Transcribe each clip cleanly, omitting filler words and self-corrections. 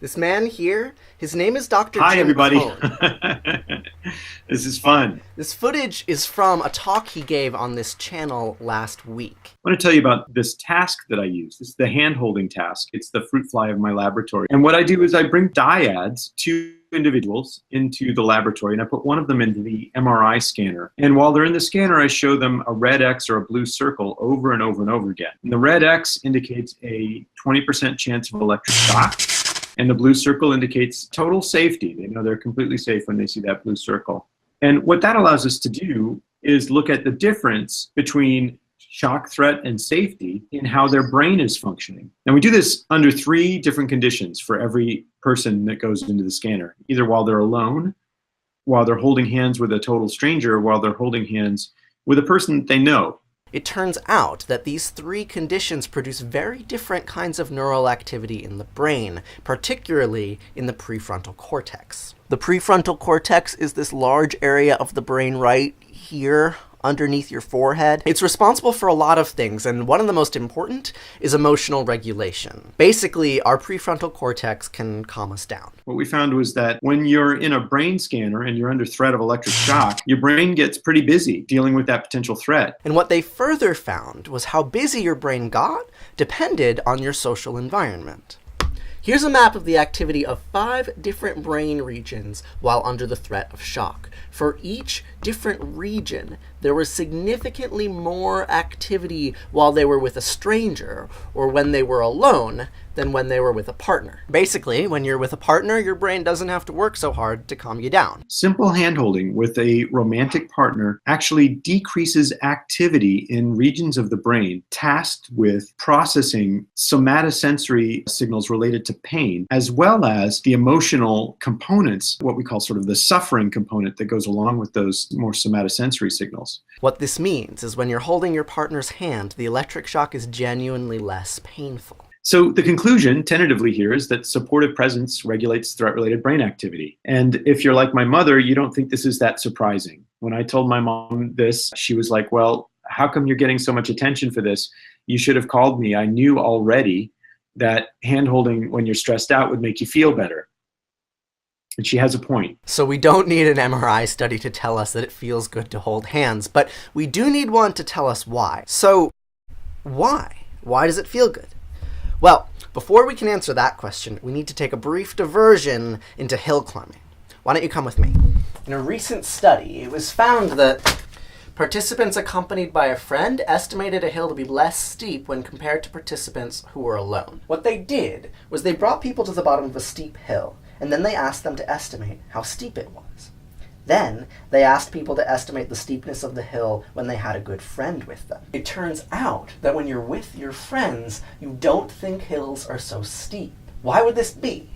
This man here, his name is Dr. Hi, Jim everybody. Coan. This is fun. This footage is from a talk he gave on this channel last week. I want to tell you about this task that I use. This is the hand-holding task. It's the fruit fly of my laboratory. And what I do is I bring dyads, two individuals, into the laboratory, and I put one of them into the MRI scanner. And while they're in the scanner, I show them a red X or a blue circle over and over and over again. And the red X indicates a 20% chance of electric shock. And the blue circle indicates total safety. They know they're completely safe when they see that blue circle. And what that allows us to do is look at the difference between shock, threat, and safety in how their brain is functioning. And we do this under 3 different conditions for every person that goes into the scanner, either while they're alone, while they're holding hands with a total stranger, or while they're holding hands with a person that they know. It turns out that these 3 conditions produce very different kinds of neural activity in the brain, particularly in the prefrontal cortex. The prefrontal cortex is this large area of the brain right here underneath your forehead. It's responsible for a lot of things, and one of the most important is emotional regulation. Basically, our prefrontal cortex can calm us down. What we found was that when you're in a brain scanner and you're under threat of electric shock, your brain gets pretty busy dealing with that potential threat. And what they further found was how busy your brain got depended on your social environment. Here's a map of the activity of 5 different brain regions while under the threat of shock. For each different region, there was significantly more activity while they were with a stranger or when they were alone than when they were with a partner. Basically, when you're with a partner, your brain doesn't have to work so hard to calm you down. Simple handholding with a romantic partner actually decreases activity in regions of the brain tasked with processing somatosensory signals related to pain, as well as the emotional components, what we call sort of the suffering component that goes along with those more somatosensory signals. What this means is when you're holding your partner's hand, the electric shock is genuinely less painful. So the conclusion, tentatively here, is that supportive presence regulates threat-related brain activity. And if you're like my mother, you don't think this is that surprising. When I told my mom this, she was like, well, how come you're getting so much attention for this? You should have called me. I knew already that hand-holding when you're stressed out would make you feel better. And she has a point. So we don't need an MRI study to tell us that it feels good to hold hands, but we do need one to tell us why. So why? Why does it feel good? Well, before we can answer that question, we need to take a brief diversion into hill climbing. Why don't you come with me? In a recent study, it was found that participants accompanied by a friend estimated a hill to be less steep when compared to participants who were alone. What they did was they brought people to the bottom of a steep hill, and then they asked them to estimate how steep it was. Then, they asked people to estimate the steepness of the hill when they had a good friend with them. It turns out that when you're with your friends, you don't think hills are so steep. Why would this be?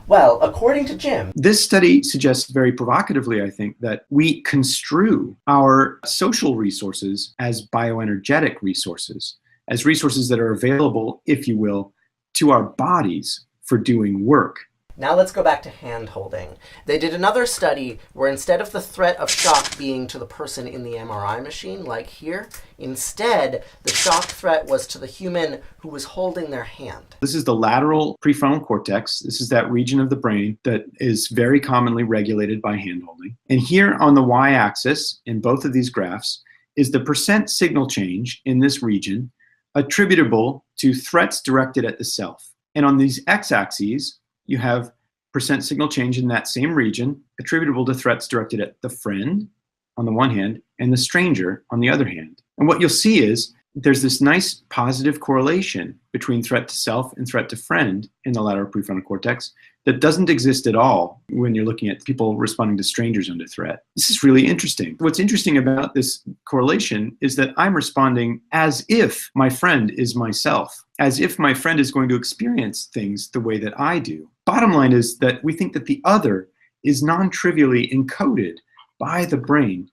Well, according to Jim, this study suggests very provocatively, I think, that we construe our social resources as bioenergetic resources, as resources that are available, if you will, to our bodies for doing work. Now let's go back to hand-holding. They did another study where instead of the threat of shock being to the person in the MRI machine, like here, instead the shock threat was to the human who was holding their hand. This is the lateral prefrontal cortex. This is that region of the brain that is very commonly regulated by hand-holding. And here on the y-axis, in both of these graphs, is the percent signal change in this region attributable to threats directed at the self. And on these x-axes, you have percent signal change in that same region attributable to threats directed at the friend on the one hand and the stranger on the other hand. And what you'll see is there's this nice positive correlation between threat to self and threat to friend in the lateral prefrontal cortex that doesn't exist at all when you're looking at people responding to strangers under threat. This is really interesting. What's interesting about this correlation is that I'm responding as if my friend is myself, as if my friend is going to experience things the way that I do. Bottom line is that we think that the other is non-trivially encoded by the brain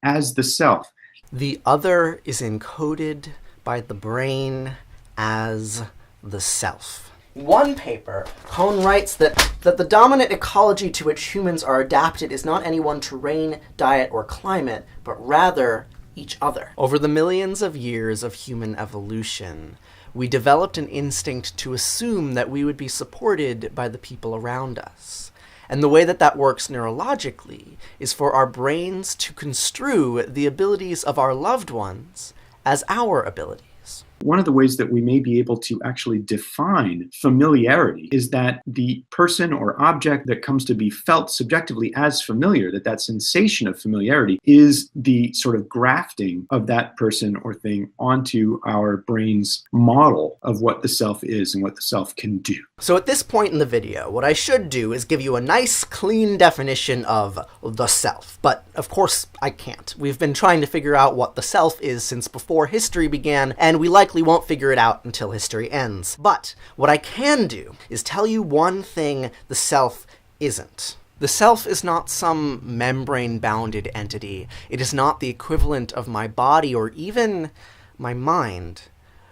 as the self. The other is encoded by the brain as the self. In one paper, Coan writes that the dominant ecology to which humans are adapted is not any one terrain, diet, or climate, but rather each other. Over the millions of years of human evolution, we developed an instinct to assume that we would be supported by the people around us. And the way that that works neurologically is for our brains to construe the abilities of our loved ones as our abilities. One of the ways that we may be able to actually define familiarity is that the person or object that comes to be felt subjectively as familiar, that sensation of familiarity is the sort of grafting of that person or thing onto our brain's model of what the self is and what the self can do. So at this point in the video, what I should do is give you a nice, clean definition of the self. But of course, I can't. We've been trying to figure out what the self is since before history began, and we likely won't figure it out until history ends. But what I can do is tell you one thing the self isn't. The self is not some membrane-bounded entity. It is not the equivalent of my body or even my mind.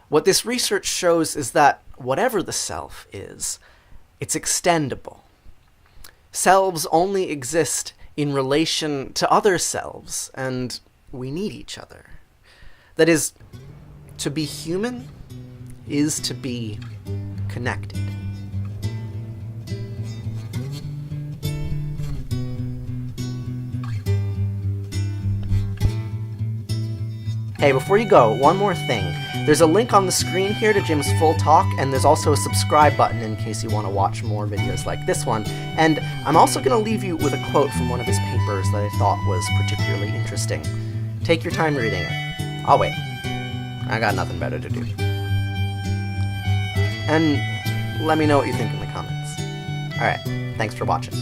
What this research shows is that whatever the self is, it's extendable. Selves only exist in relation to other selves, and we need each other. That is, to be human is to be connected. Hey, before you go, one more thing. There's a link on the screen here to Jim's full talk, and there's also a subscribe button in case you want to watch more videos like this one. And I'm also going to leave you with a quote from one of his papers that I thought was particularly interesting. Take your time reading it. I'll wait. I got nothing better to do. And let me know what you think in the comments. Alright, thanks for watching.